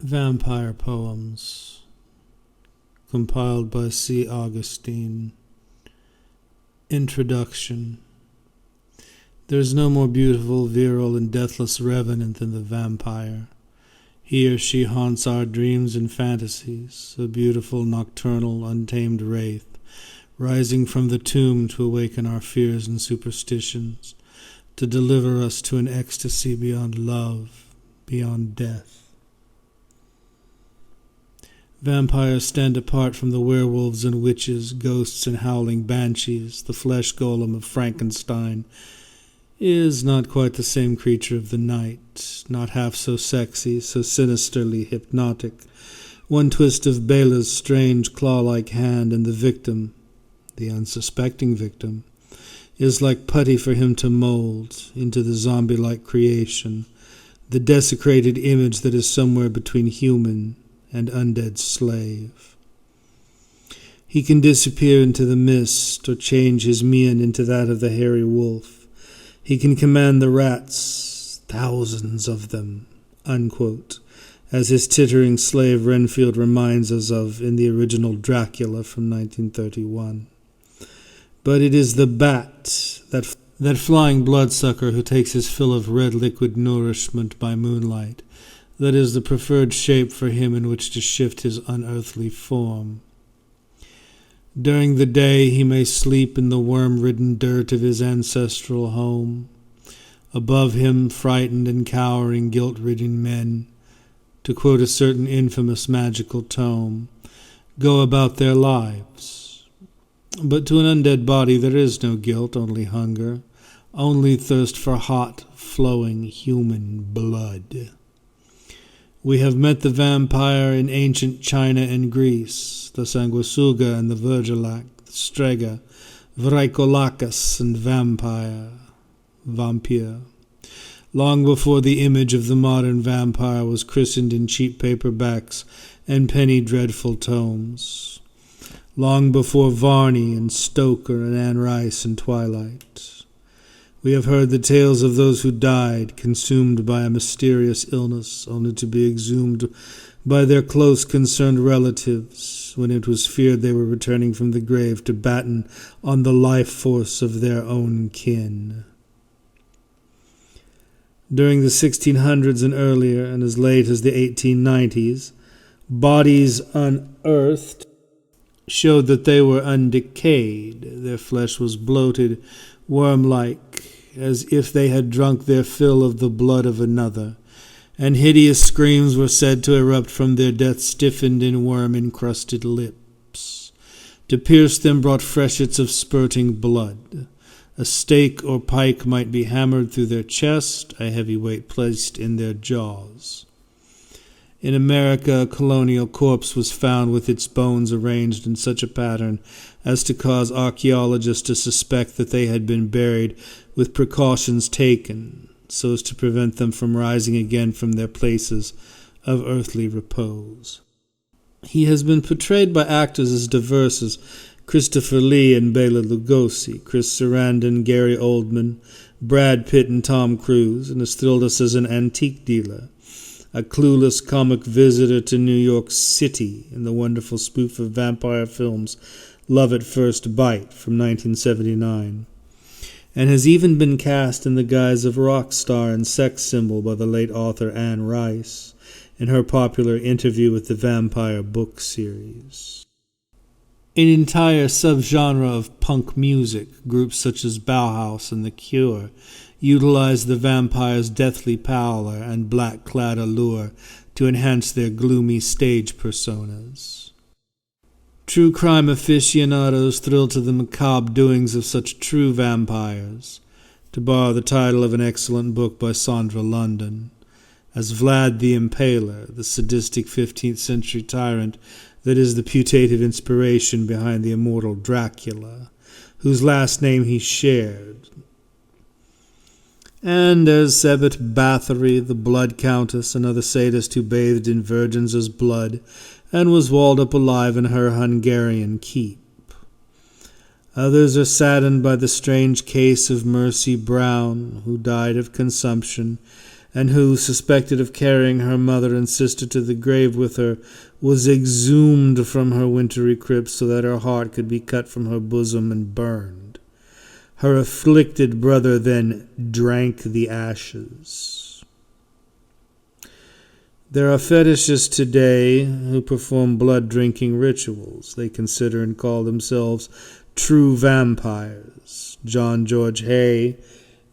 Vampire Poems, compiled by C. Augustine. Introduction. There is no more beautiful, virile, and deathless revenant than the vampire. He or she haunts our dreams and fantasies, a beautiful, nocturnal, untamed wraith, rising from the tomb to awaken our fears and superstitions, to deliver us to an ecstasy beyond love, beyond death. Vampires stand apart from the werewolves and witches, ghosts and howling banshees. The flesh golem of Frankenstein is not quite the same creature of the night, not half so sexy, so sinisterly hypnotic. One twist of Bela's strange claw-like hand, and the victim, the unsuspecting victim, is like putty for him to mold into the zombie-like creation, the desecrated image that is somewhere between human and undead slave. He can disappear into the mist, or change his mien into that of the hairy wolf. He can command the rats, thousands of them, unquote, as his tittering slave Renfield reminds us of in the original Dracula from 1931. But it is the bat, that flying bloodsucker who takes his fill of red liquid nourishment by moonlight, that is the preferred shape for him in which to shift his unearthly form. During the day he may sleep in the worm-ridden dirt of his ancestral home. Above him, frightened and cowering, guilt-ridden men, to quote a certain infamous magical tome, go about their lives. But to an undead body there is no guilt, only hunger, only thirst for hot, flowing human blood. We have met the vampire in ancient China and Greece, the sanguisuga and the virgilac, the strega, vraikolakis and vampire. Long before the image of the modern vampire was christened in cheap paperbacks and penny dreadful tomes. Long before Varney and Stoker and Anne Rice in Twilight. We have heard the tales of those who died, consumed by a mysterious illness, only to be exhumed by their close concerned relatives, when it was feared they were returning from the grave to batten on the life force of their own kin. During the 1600s and earlier, and as late as the 1890s, bodies unearthed showed that they were undecayed. Their flesh was bloated, worm-like, as if they had drunk their fill of the blood of another, and hideous screams were said to erupt from their death-stiffened and worm-encrusted lips. To pierce them brought freshets of spurting blood. A stake or pike might be hammered through their chest, a heavy weight placed in their jaws. In America, a colonial corpse was found with its bones arranged in such a pattern as to cause archaeologists to suspect that they had been buried with precautions taken so as to prevent them from rising again from their places of earthly repose. He has been portrayed by actors as diverse as Christopher Lee and Bela Lugosi, Chris Sarandon, Gary Oldman, Brad Pitt and Tom Cruise, and has thrilled us as an antique dealer, a clueless comic visitor to New York City in the wonderful spoof of vampire films Love at First Bite from 1979, and has even been cast in the guise of rock star and sex symbol by the late author Anne Rice in her popular Interview with the Vampire book series. An entire subgenre of punk music, groups such as Bauhaus and The Cure, utilize the vampire's deathly pallor and black-clad allure to enhance their gloomy stage personas. True crime aficionados thrill to the macabre doings of such true vampires, to borrow the title of an excellent book by Sandra London, as Vlad the Impaler, the sadistic 15th century tyrant that is the putative inspiration behind the immortal Dracula, whose last name he shared. And there's Sebit Bathory, the Blood Countess, another sadist who bathed in virgins' blood and was walled up alive in her Hungarian keep. Others are saddened by the strange case of Mercy Brown, who died of consumption and who, suspected of carrying her mother and sister to the grave with her, was exhumed from her wintry crypt so that her heart could be cut from her bosom and burned. Her afflicted brother then drank the ashes. There are fetishists today who perform blood-drinking rituals. They consider and call themselves true vampires. John George Hay,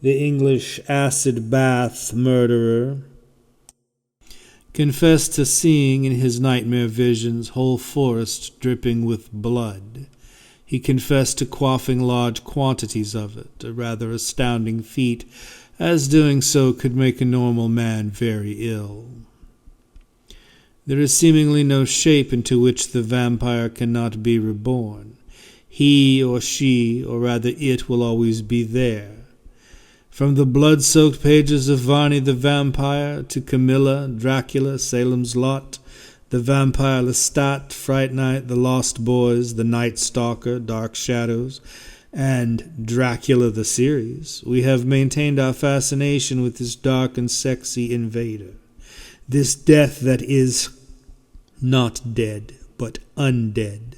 the English acid bath murderer, confessed to seeing in his nightmare visions whole forests dripping with blood. He confessed to quaffing large quantities of it, a rather astounding feat, as doing so could make a normal man very ill. There is seemingly no shape into which the vampire cannot be reborn. He or she, or rather it, will always be there. From the blood-soaked pages of Varney the Vampire to Camilla, Dracula, Salem's Lot, the Vampire Lestat, Fright Night, The Lost Boys, The Night Stalker, Dark Shadows, and Dracula the series, we have maintained our fascination with this dark and sexy invader, this death that is not dead, but undead.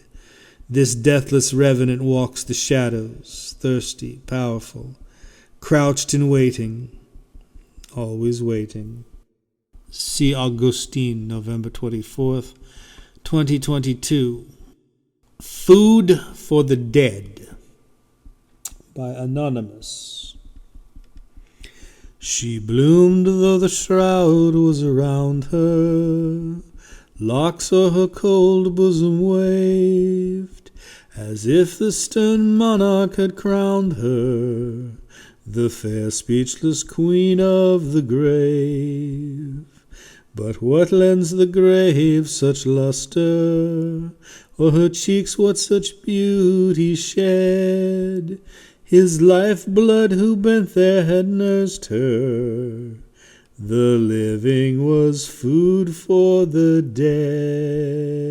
This deathless revenant walks the shadows, thirsty, powerful, crouched and waiting, always waiting. C. Augustine, November 24th, 2022. Food for the Dead by Anonymous. She bloomed though the shroud was around her, locks o'er her cold bosom waved, as if the stern monarch had crowned her, the fair speechless queen of the grave. But what lends the grave such lustre, or her cheeks what such beauty shed? His life-blood who bent there had nursed her, the living was food for the dead.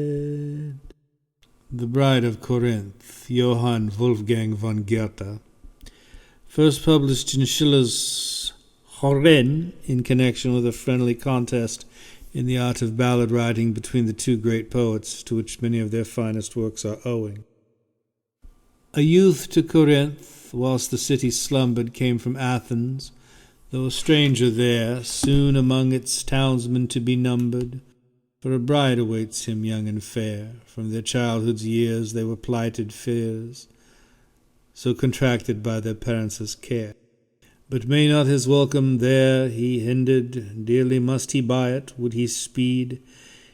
The Bride of Corinth, Johann Wolfgang von Goethe. First published in Schiller's Wherein, in connection with a friendly contest in the art of ballad writing between the two great poets, to which many of their finest works are owing. A youth to Corinth, whilst the city slumbered, came from Athens, though a stranger there, soon among its townsmen to be numbered, for a bride awaits him young and fair. From their childhood's years they were plighted fears, so contracted by their parents' care. But may not his welcome there he hindered, dearly must he buy it, would he speed.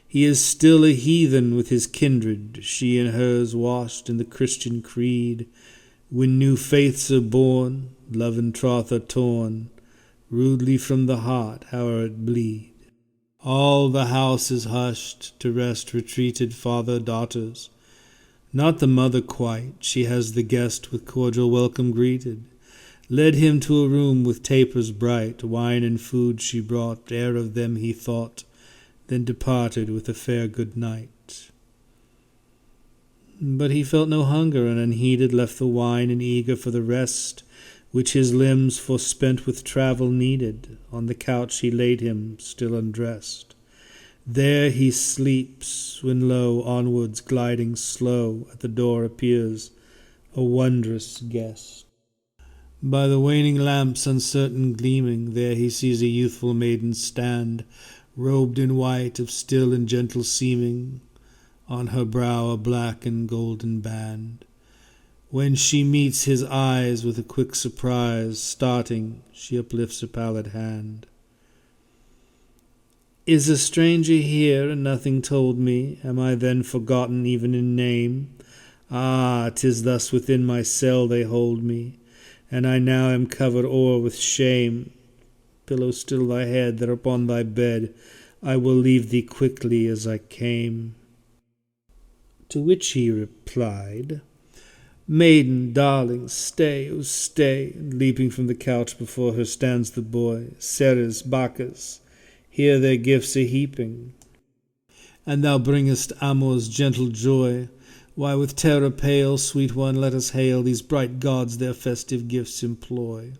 He is still a heathen with his kindred, she and hers washed in the Christian creed. When new faiths are born, love and troth are torn, rudely from the heart, howe'er it bleed. All the house is hushed, to rest retreated father-daughters. Not the mother quite, she has the guest with cordial welcome greeted. Led him to a room with tapers bright, wine and food she brought, ere of them he thought, then departed with a fair good night. But he felt no hunger, and unheeded left the wine, and eager for the rest which his limbs forspent with travel needed. On the couch he laid him, still undressed. There he sleeps, when lo, onwards gliding slow, at the door appears a wondrous guest. By the waning lamp's uncertain gleaming, there he sees a youthful maiden stand, robed in white of still and gentle seeming, on her brow a black and golden band. When she meets his eyes with a quick surprise, starting, she uplifts a pallid hand. Is a stranger here, and nothing told me? Am I then forgotten even in name? Ah, 'tis thus within my cell they hold me, and I now am covered o'er with shame. Pillow still thy head, that upon thy bed I will leave thee quickly as I came. To which he replied, Maiden, darling, stay, oh stay. And leaping from the couch before her stands the boy. Ceres, Bacchus, here their gifts a heaping. And thou bringest Amor's gentle joy. Why with terror pale, sweet one, let us hail these bright gods their festive gifts employ.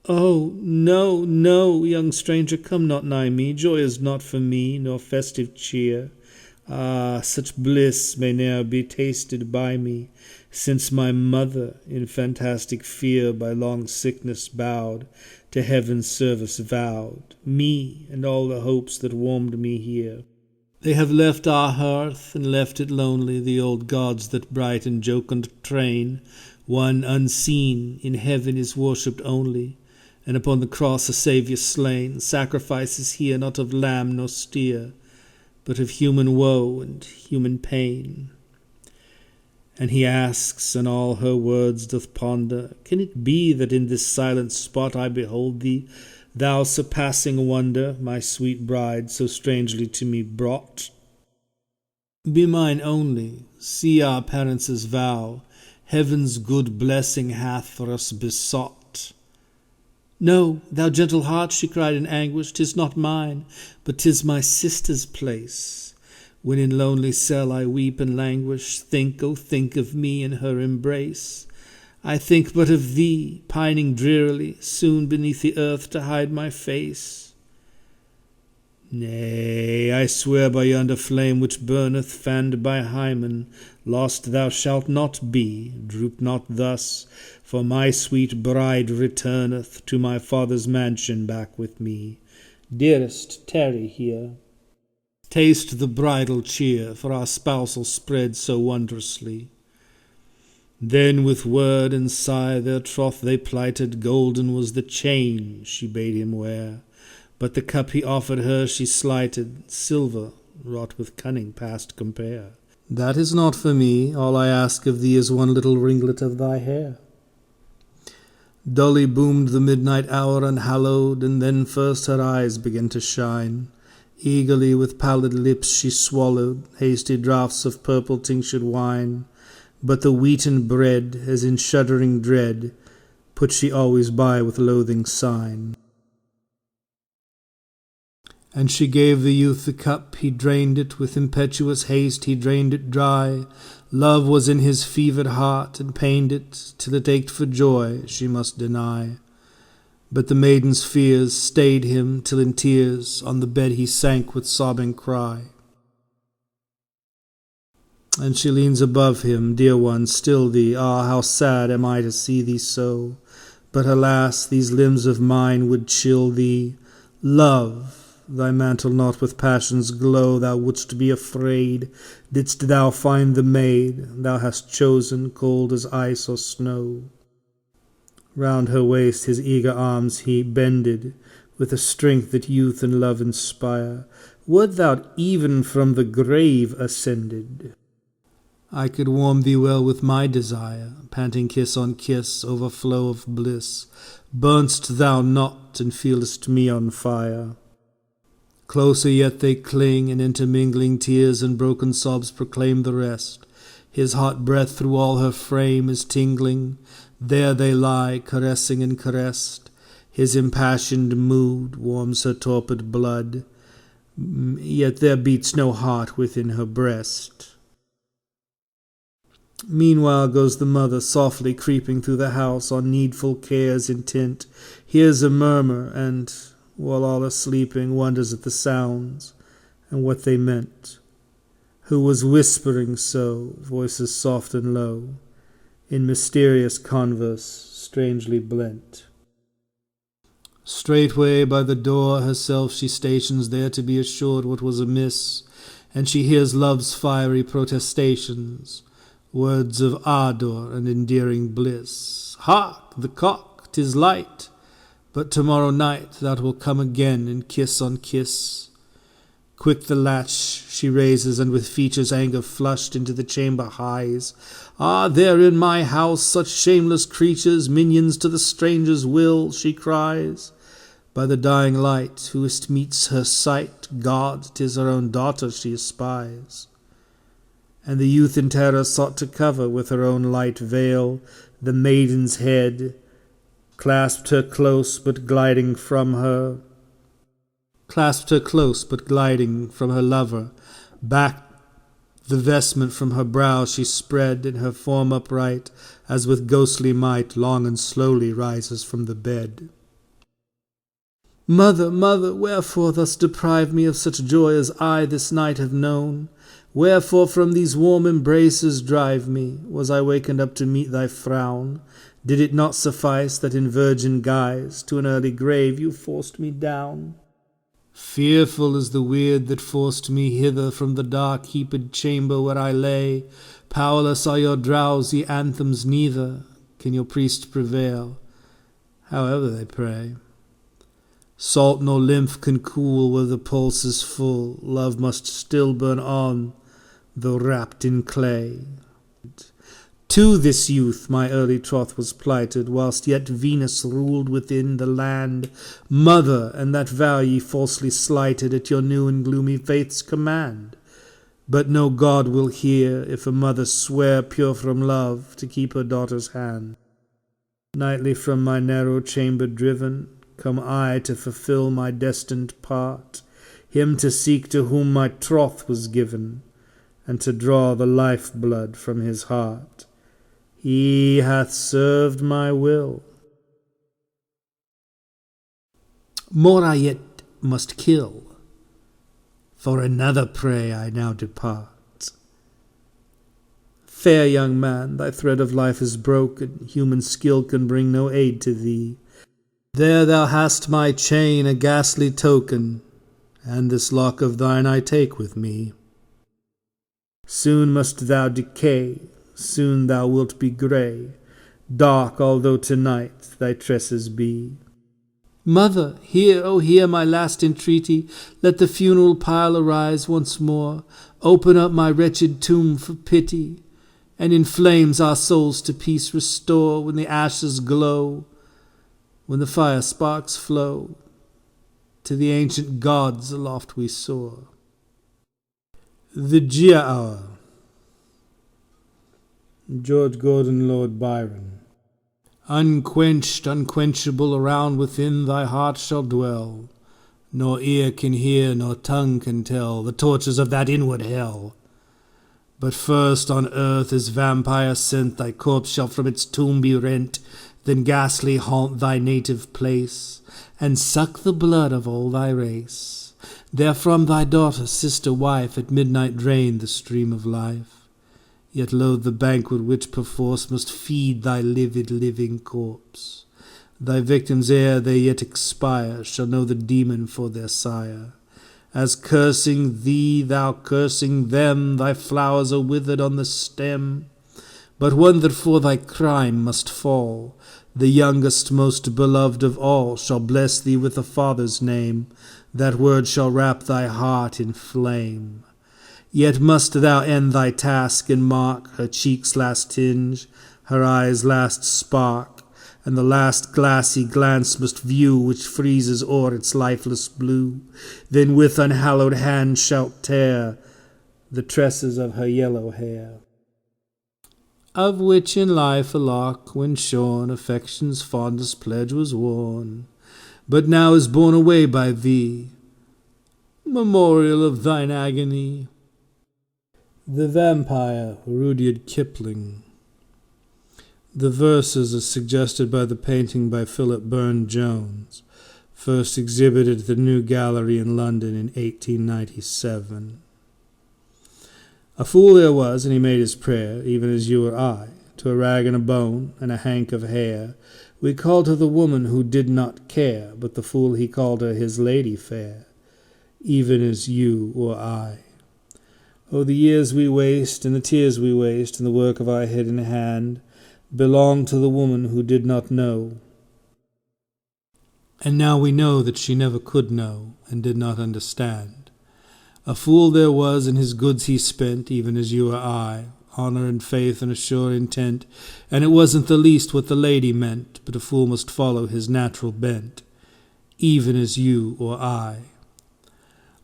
Oh, no, no, young stranger, come not nigh me. Joy is not for me, nor festive cheer. Ah, such bliss may ne'er be tasted by me, since my mother, in fantastic fear, by long sickness bowed, to heaven's service vowed, me and all the hopes that warmed me here. They have left our hearth, and left it lonely, the old gods that bright and jocund train. One unseen in heaven is worshipped only, and upon the cross a Saviour slain. Sacrifices here not of lamb nor steer, but of human woe and human pain. And he asks, and all her words doth ponder, can it be that in this silent spot I behold thee, thou surpassing wonder, my sweet bride, so strangely to me brought? Be mine only, see our parents' vow, heaven's good blessing hath for us besought. No, thou gentle heart, she cried in anguish, 'tis not mine, but 'tis my sister's place. When in lonely cell I weep and languish, think, oh think of me in her embrace. I think but of thee, pining drearily, soon beneath the earth to hide my face. Nay, I swear by yonder flame which burneth, fanned by Hymen, lost thou shalt not be. Droop not thus, for my sweet bride returneth to my father's mansion back with me. Dearest, tarry here. Taste the bridal cheer, for our spousal spread so wondrously. Then with word and sigh their troth they plighted. Golden was the chain she bade him wear, but the cup he offered her she slighted, silver, wrought with cunning past compare. That is not for me, all I ask of thee is one little ringlet of thy hair. Dully boomed the midnight hour unhallowed, and then first her eyes began to shine. Eagerly with pallid lips she swallowed hasty draughts of purple tinctured wine, but the wheaten bread, as in shuddering dread, put she always by with loathing sign. And she gave the youth the cup, he drained it, with impetuous haste he drained it dry. Love was in his fevered heart, and pained it, till it ached for joy she must deny. But the maiden's fears stayed him, till in tears on the bed he sank with sobbing cry. And she leans above him, dear one, still thee, ah, how sad am I to see thee so. But alas, these limbs of mine would chill thee. Love, thy mantle not with passion's glow, thou wouldst be afraid, didst thou find the maid thou hast chosen, cold as ice or snow. Round her waist his eager arms he bended, with a strength that youth and love inspire. Would thou even from the grave ascended, I could warm thee well with my desire, panting kiss on kiss, overflow of bliss. Burn'st thou not, and feelest me on fire? Closer yet they cling, and intermingling tears and broken sobs proclaim the rest. His hot breath through all her frame is tingling. There they lie, caressing and caressed. His impassioned mood warms her torpid blood, yet there beats no heart within her breast. Meanwhile goes the mother softly creeping through the house, on needful cares intent, hears a murmur, and, while all are sleeping, wonders at the sounds, and what they meant. Who was whispering so, voices soft and low, in mysterious converse strangely blent? Straightway by the door herself she stations, there to be assured what was amiss, and she hears love's fiery protestations, words of ardour and endearing bliss. Hark, the cock, 'tis light, but tomorrow night thou wilt come again, and kiss on kiss. Quick the latch she raises, and with features anger flushed into the chamber hies. Ah, there in my house such shameless creatures, minions to the stranger's will, she cries. By the dying light, whoist meets her sight, God, 'tis her own daughter she espies. And the youth in terror sought to cover with her own light veil the maiden's head, clasped her close but gliding from her lover, back the vestment from her brow she spread, and her form upright, as with ghostly might, long and slowly rises from the bed. Mother, mother, wherefore thus deprive me of such joy as I this night have known? Wherefore from these warm embraces drive me? Was I wakened up to meet thy frown? Did it not suffice that in virgin guise to an early grave you forced me down? Fearful is the weird that forced me hither from the dark heaped chamber where I lay. Powerless are your drowsy anthems, neither can your priest prevail, however they pray. Salt nor lymph can cool where the pulse is full. Love must still burn on, though wrapped in clay. To this youth my early troth was plighted, whilst yet Venus ruled within the land. Mother, and that vow ye falsely slighted at your new and gloomy faith's command. But no God will hear if a mother swear pure from love to keep her daughter's hand. Nightly from my narrow chamber driven, come I to fulfill my destined part, him to seek to whom my troth was given, and to draw the life-blood from his heart. He hath served my will. More I yet must kill, for another prey I now depart. Fair young man, thy thread of life is broken, human skill can bring no aid to thee. There thou hast my chain, a ghastly token, and this lock of thine I take with me. Soon must thou decay, soon thou wilt be grey, dark although tonight thy tresses be. Mother, hear, oh hear my last entreaty, let the funeral pile arise once more, open up my wretched tomb for pity, and in flames our souls to peace restore, when the ashes glow, when the fire sparks flow, to the ancient gods aloft we soar. The Gia Hour. George Gordon Lord Byron. Unquenched, unquenchable, around within thy heart shall dwell, nor ear can hear, nor tongue can tell the tortures of that inward hell. But first on earth as vampire sent, thy corpse shall from its tomb be rent, then ghastly haunt thy native place, and suck the blood of all thy race. Therefrom thy daughter, sister, wife, at midnight drain the stream of life. Yet loathe the banquet which perforce must feed thy livid living corpse. Thy victims, ere they yet expire, shall know the demon for their sire. As cursing thee, thou cursing them, thy flowers are withered on the stem. But one that for thy crime must fall, the youngest, most beloved of all, shall bless thee with a father's name. That word shall wrap thy heart in flame. Yet must thou end thy task and mark her cheek's last tinge, her eyes' last spark, and the last glassy glance must view which freezes o'er its lifeless blue. Then with unhallowed hand shalt tear the tresses of her yellow hair, of which in life a lock, when shorn, affection's fondest pledge was worn, but now is borne away by thee, memorial of thine agony. The Vampire, Rudyard Kipling. The verses are suggested by the painting by Philip Burne-Jones, first exhibited at the New Gallery in London in 1897. A fool there was, and he made his prayer, even as you or I, to a rag and a bone, and a hank of hair. We called her the woman who did not care, but the fool he called her his lady fair, even as you or I. Oh, the years we waste, and the tears we waste, and the work of our hidden hand, belong to the woman who did not know. And now we know that she never could know, and did not understand. A fool there was, and his goods he spent, even as you or I, honor and faith and a sure intent, and it wasn't the least what the lady meant, but a fool must follow his natural bent, even as you or I.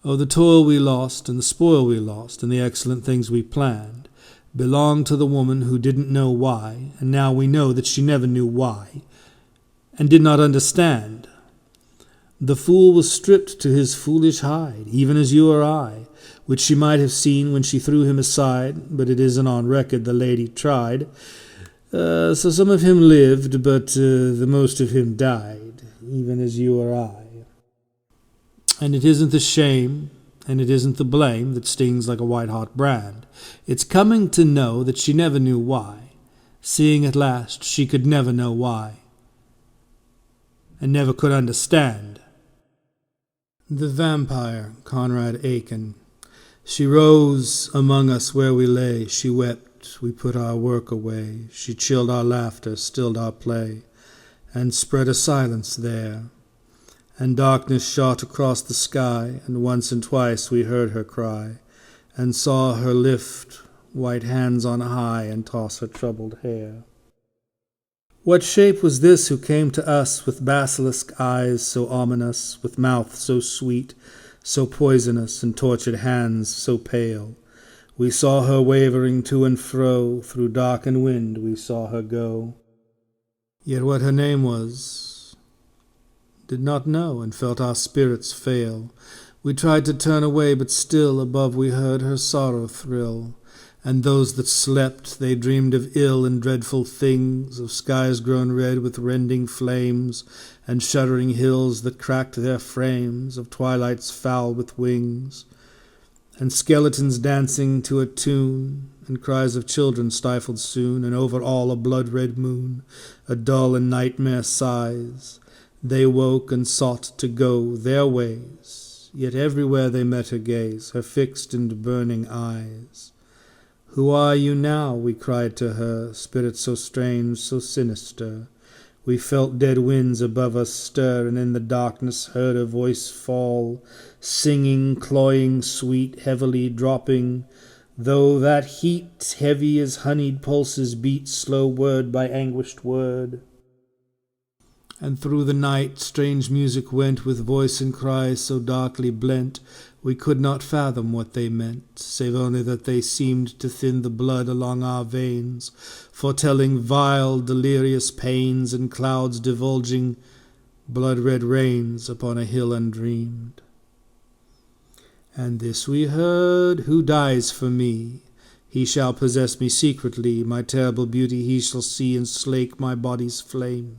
Oh, the toil we lost, and the spoil we lost, and the excellent things we planned, belonged to the woman who didn't know why, and now we know that she never knew why, and did not understand. The fool was stripped to his foolish hide, even as you or I, which she might have seen when she threw him aside, but it isn't on record the lady tried. So some of him lived, but the most of him died, even as you or I. And it isn't the shame, and it isn't the blame that stings like a white-hot brand. It's coming to know that she never knew why, seeing at last she could never know why, and never could understand. The vampire, Conrad Aiken. She rose among us where we lay. She wept, we put our work away. She chilled our laughter, stilled our play, and spread a silence there. And darkness shot across the sky, and once and twice we heard her cry, and saw her lift white hands on high and toss her troubled hair. What shape was this who came to us with basilisk eyes so ominous, with mouth so sweet, so poisonous, and tortured hands so pale? We saw her wavering to and fro, through dark and wind we saw her go. Yet what her name was, did not know, and felt our spirits fail. We tried to turn away, but still above we heard her sorrow thrill. And those that slept, they dreamed of ill and dreadful things, of skies grown red with rending flames, and shuddering hills that cracked their frames, of twilights foul with wings, and skeletons dancing to a tune, and cries of children stifled soon, and over all a blood-red moon, a dull and nightmare sighs. They woke and sought to go their ways, yet everywhere they met her gaze, her fixed and burning eyes. "Who are you now?" we cried to her, spirit so strange, so sinister. We felt dead winds above us stir, and in the darkness heard a voice fall, singing, cloying, sweet, heavily dropping, though that heat, heavy as honeyed pulses, beat slow word by anguished word. And through the night strange music went, with voice and cry so darkly blent, we could not fathom what they meant, save only that they seemed to thin the blood along our veins, foretelling vile, delirious pains, and clouds divulging blood-red rains upon a hill undreamed. And this we heard: "Who dies for me? He shall possess me secretly, my terrible beauty he shall see, and slake my body's flame.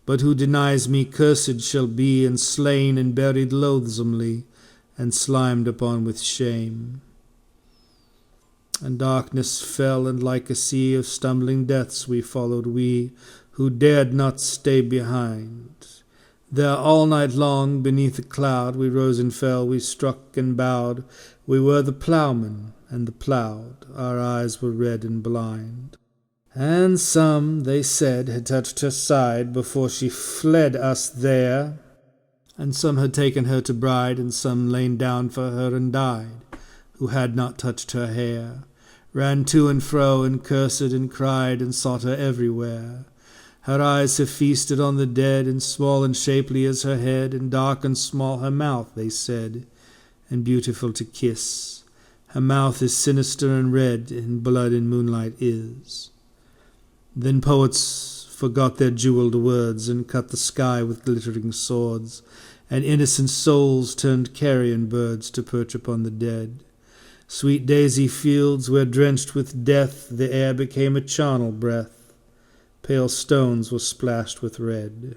But who denies me cursed shall be, and slain and buried loathsomely, and slimed upon with shame." And darkness fell, and like a sea of stumbling deaths we followed, we who dared not stay behind. There all night long beneath a cloud we rose and fell, we struck and bowed. We were the ploughmen and the ploughed, our eyes were red and blind. And some, they said, had touched her side before she fled us there, and some had taken her to bride, and some lain down for her and died, who had not touched her hair, ran to and fro, and cursed and cried, and sought her everywhere. Her eyes have feasted on the dead, and small and shapely as her head, and dark and small her mouth, they said, and beautiful to kiss. Her mouth is sinister and red, and blood in moonlight is. Then poets forgot their jewelled words, and cut the sky with glittering swords, and innocent souls turned carrion birds to perch upon the dead. Sweet daisy fields where drenched with death the air became a charnel breath, pale stones were splashed with red.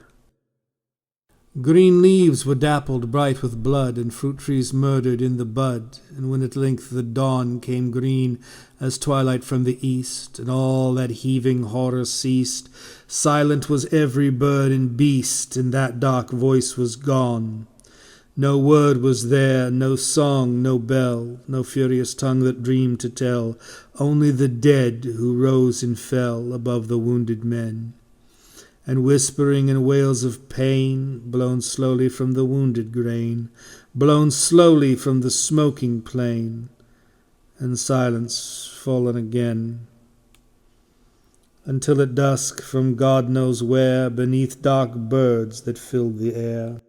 Green leaves were dappled bright with blood, and fruit trees murdered in the bud, and when at length the dawn came green as twilight from the east, and all that heaving horror ceased, silent was every bird and beast, and that dark voice was gone. No word was there, no song, no bell, no furious tongue that dreamed to tell, only the dead who rose and fell above the wounded men. And whispering in wails of pain, blown slowly from the wounded grain, blown slowly from the smoking plain, and silence fallen again, until at dusk from God knows where, beneath dark birds that filled the air,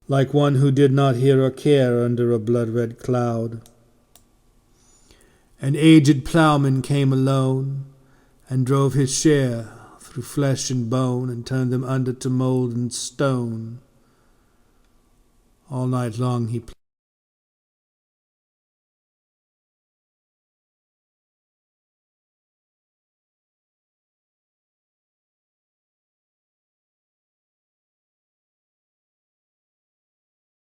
like one who did not hear or care under a blood-red cloud, an aged ploughman came alone, and drove his share through flesh and bone, and turned them under to mould and stone. All night long he